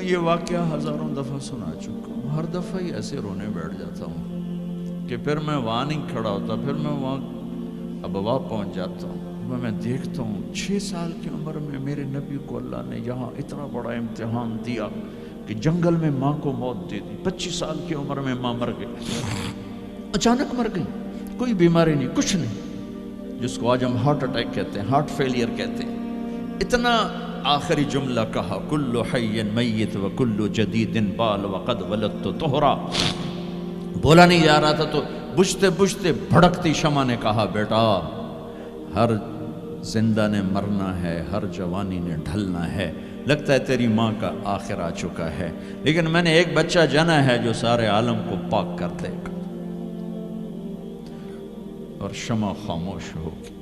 یہ واقعہ ہزاروں دفعہ سنا چکا ہوں، ہر دفعہ ہی ایسے رونے بیٹھ جاتا ہوں کہ پھر میں وہاں نہیں کھڑا ہوتا، پھر میں وہاں ابوا پہنچ جاتا ہوں۔ میں دیکھتا ہوں 6 سال کی عمر میں میرے نبی کو اللہ نے یہاں اتنا بڑا امتحان دیا کہ جنگل میں ماں کو موت دے دی۔ 25 سال کی عمر میں ماں مر گئی، اچانک مر گئی، کوئی بیماری نہیں، کچھ نہیں، جس کو آج ہم ہارٹ اٹیک کہتے ہیں، ہارٹ فیلئر کہتے ہیں۔ اتنا آخری جملہ کہا، کل حی میت و کل جدید بال وقد ولدت طہرا۔ بولا نہیں جا رہا تھا تو بجھتے بجھتے بھڑکتی شمع نے کہا، بیٹا ہر زندہ نے مرنا ہے، ہر جوانی نے ڈھلنا ہے، لگتا ہے تیری ماں کا آخر آ چکا ہے، لیکن میں نے ایک بچہ جنا ہے جو سارے عالم کو پاک کر دے گا۔ اور شمع خاموش ہوگی۔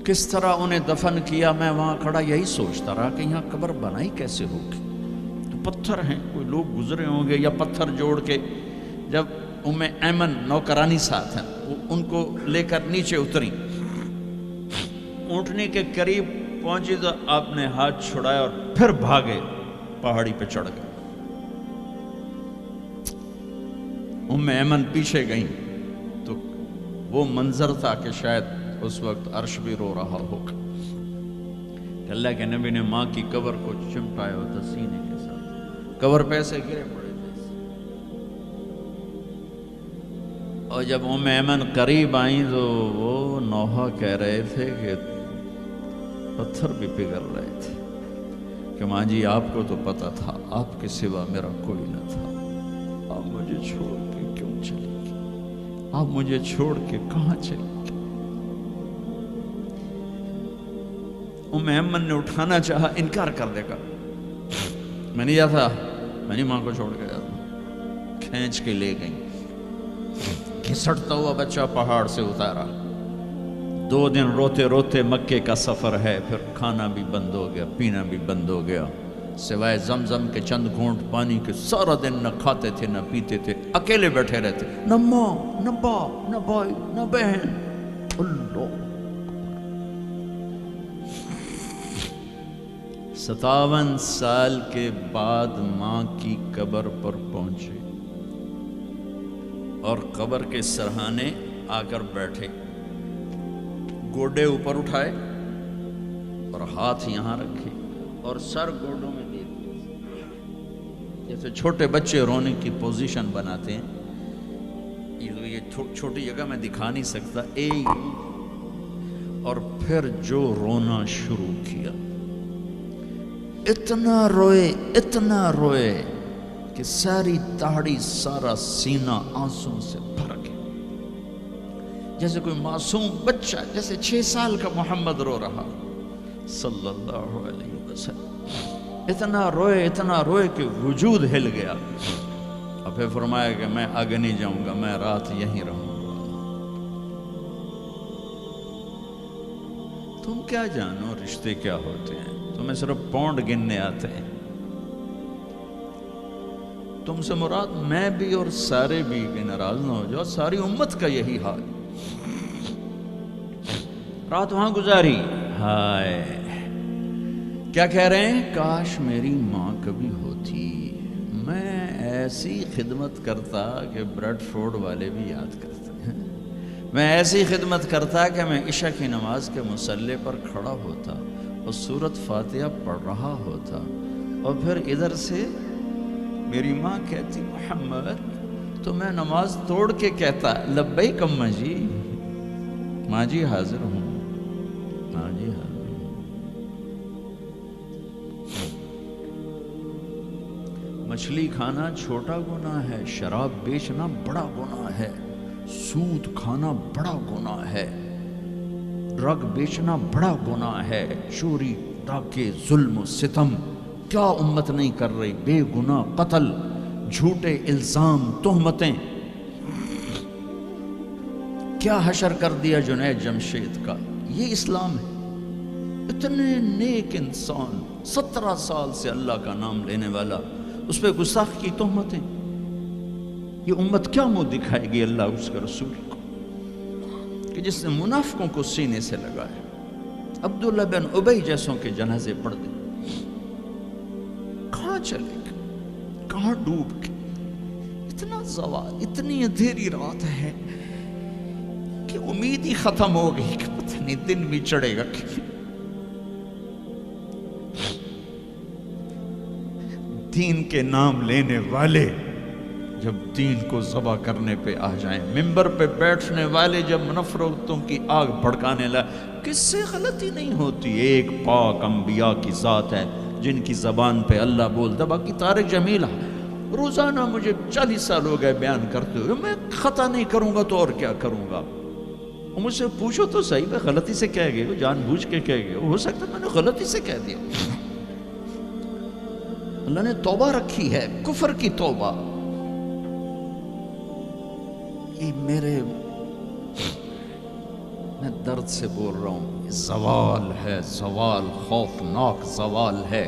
کس طرح انہیں دفن کیا، میں وہاں کھڑا یہی سوچتا رہا کہ یہاں قبر بنائی کیسے ہوگی۔ تو پتھر ہیں، کوئی لوگ گزرے ہوں گے یا پتھر جوڑ کے، جب ایمن نوکرانی ساتھ ہیں، وہ ان کو لے کر نیچے اتری، اونٹنی کے قریب پہنچی تو آپ نے ہاتھ چھڑایا اور پھر بھاگے، پہاڑی پہ چڑھ گئے۔ ایمن پیچھے گئیں تو وہ منظر تھا کہ شاید اس وقت عرش بھی رو رہا ہوگا کہ اللہ کے نبی نے ماں کی قبر کو چمٹایا ہوتا سینے کے ساتھ، قبر پہ سے گرے پڑے تھے۔ اور جب ایمن قریب آئیں تو وہ نوحہ کہہ رہے تھے کہ پتھر بھی پگھل رہے تھے کہ ماں جی آپ کو تو پتا تھا آپ کے سوا میرا کوئی نہ تھا، آپ مجھے چھوڑ کے کیوں چلی گئی، آپ مجھے چھوڑ کے کہاں چلی گئی۔ ایمن نے اٹھانا چاہا، انکار کر دے گا، میں نہیں جاتا، میں نہیں ماں کو چھوڑ کے جاتا۔ کھینچ کے لے گئیں، گھسٹتا ہوا بچہ پہاڑ سے اتارا۔ 2 دن روتے روتے مکے کا سفر ہے، پھر کھانا بھی بند ہو گیا، پینا بھی بند ہو گیا، سوائے زمزم کے چند گھونٹ پانی کے سارا دن نہ کھاتے تھے نہ پیتے تھے، اکیلے بیٹھے رہتے، نہ ماں نہ باپ نہ بھائی نہ بہن۔ اللہ 57 سال کے بعد ماں کی قبر پر پہنچے اور قبر کے سرہانے آ کر بیٹھے، گوڈے اوپر اٹھائے اور ہاتھ یہاں رکھے اور سر گوڈوں میں دے دیے، جیسے چھوٹے بچے رونے کی پوزیشن بناتے ہیں۔ یہ چھوٹی جگہ میں دکھا نہیں سکتا، اور پھر جو رونا شروع کیا، اتنا روئے کہ ساری داڑھی سارا سینہ آنسوں سے بھر گیا، جیسے کوئی معصوم بچہ، جیسے 6 سال کا محمد رو رہا صلی اللہ علیہ وسلم۔ اتنا روئے کہ وجود ہل گیا، اور پھر فرمایا کہ میں آگے نہیں جاؤں گا، میں رات یہیں رہوں گا۔ تم کیا جانو رشتے کیا ہوتے ہیں، تمہیں صرف پونڈ گننے آتے ہیں۔ تم سے مراد میں بھی اور سارے بھی، کہ ناراض نہ ہو جاؤ، ساری امت کا یہی حال۔ رات وہاں گزاری، ہائے کیا کہہ رہے ہیں، کاش میری ماں کبھی ہوتی، میں ایسی خدمت کرتا کہ بریڈ فورڈ والے بھی یاد کرتے ہیں، میں ایسی خدمت کرتا کہ میں عشاء کی نماز کے مصلی پر کھڑا ہوتا اور سورۃ فاتحہ پڑھ رہا ہوتا، اور پھر ادھر سے میری ماں کہتی محمد، تو میں نماز توڑ کے کہتا لبیک اماں جی، ماں جی حاضر ہوں، ماں جی حاضر ہوں۔ مچھلی کھانا چھوٹا گناہ ہے، شراب بیچنا بڑا گناہ ہے، سود کھانا بڑا گناہ ہے، ڈرگ بیچنا بڑا گناہ ہے، چوری ڈاکے ظلم و ستم کیا امت نہیں کر رہی، بے گناہ قتل، جھوٹے الزام تہمتیں، کیا حشر کر دیا جنید جمشید کا۔ یہ اسلام ہے۔ اتنے نیک انسان، 17 سال سے اللہ کا نام لینے والا، اس پہ گستاخ کی تہمتیں، یہ امت کیا منہ دکھائے گی اللہ اس کے رسول کو، کہ جس نے منافقوں کو سینے سے لگایا۔ عبداللہ بن ابی جیسوں کے جنازے پڑھ دے. کہاں چلے گئے, کہاں ڈوب گئے. اتنا زوال, اتنی اندھیری رات ہے کہ امید ہی ختم ہو گئی کہ پتہ نہیں دن بھی چڑھے گا. دین کے نام لینے والے جب دین کو ذبح کرنے پہ آ جائیں, ممبر پہ بیٹھنے والے جب نفرتوں کی آگ بھڑکانے لائے, کس سے غلطی نہیں ہوتی. ایک پاک انبیاء کی ذات ہے جن کی زبان پہ اللہ بولتا. باقی طارق جمیل روزانہ مجھے 40 سال ہو گئے بیان کرتے ہوئے, میں خطا نہیں کروں گا تو اور کیا کروں گا. مجھ سے پوچھو تو صحیح, میں غلطی سے کہہ گئے, جان بوجھ کے کہہ گئے, ہو سکتا میں نے غلطی سے کہہ دیا. اللہ نے توبہ رکھی ہے, کفر کی توبہ. یہ میں درد سے بول رہا ہوں, زوال ہے, زوال, خوفناک زوال ہے.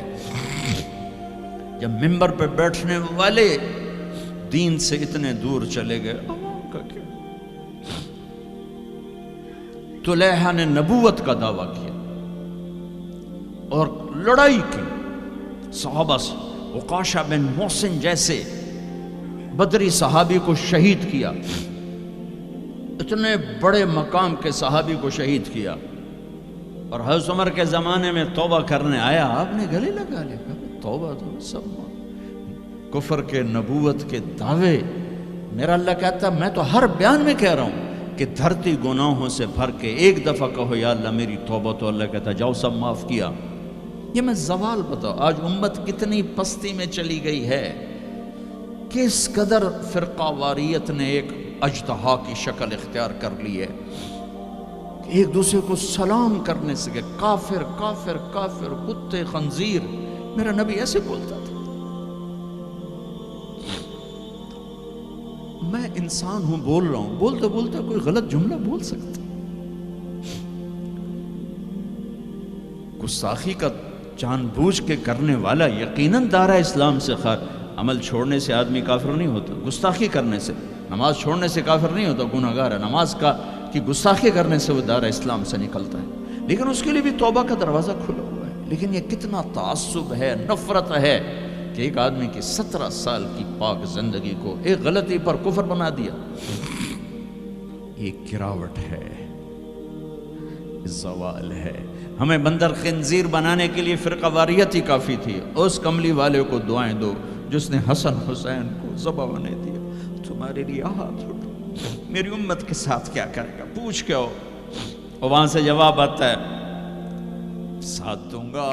جب ممبر پہ بیٹھنے والے دین سے اتنے دور چلے گئے, عوام کا کیا. طلحہ نے نبوت کا دعویٰ کیا اور لڑائی کی صحابہ سے. عکاشہ بن محسن جیسے بدری صحابی کو شہید کیا, اتنے بڑے مقام کے صحابی کو شہید کیا. اور حضرت عمر کے زمانے میں توبہ کرنے آیا, آپ نے گلے لگا لیا, توبہ تو سب کفر کے نبوت کے دعوے. میرا اللہ کہتا میں تو ہر بیان میں کہہ رہا ہوں کہ دھرتی گناہوں سے بھر کے ایک دفعہ کہو یا اللہ میری توبہ, تو اللہ کہتا جاؤ سب معاف کیا. یہ میں زوال بتاؤ, آج امت کتنی پستی میں چلی گئی ہے, کس قدر فرقہ واریت نے ایک اجتہا کی شکل اختیار کر لی ہے. ایک دوسرے کو سلام کرنے سے کہ کافر کافر کافر, کتے خنزیر. میرا نبی ایسے بولتا تھا. میں انسان ہوں, بول رہا ہوں, بولتا بولتا کوئی غلط جملہ بول سکتا. گستاخی کا جان بوجھ کے کرنے والا یقیناً دارہ اسلام سے عمل چھوڑنے سے آدمی کافر نہیں ہوتا, گستاخی کرنے سے, نماز چھوڑنے سے کافر نہیں ہوتا, گناہگار ہے. نماز کی گستاخی کرنے سے وہ دارہ اسلام سے نکلتا ہے, لیکن اس کے لیے بھی توبہ کا دروازہ کھلا ہوا ہے. لیکن یہ کتنا تعصب ہے, نفرت ہے کہ ایک آدمی کی 17 سال کی پاک زندگی کو ایک غلطی پر کفر بنا دیا. یہ گراوٹ ہے, زوال ہے. ہمیں بندر خنزیر بنانے کے لیے فرقہ واریت ہی کافی تھی. اس کملی والے کو دعائیں دو جس نے حسن حسین کو ذبح بنے دیا. تمہارے لیے ہاتھ اٹھو, میری امت کے ساتھ کیا کرے گا, پوچھ کے ہو. اور وہاں سے جواب آتا ہے ساتھ دوں گا.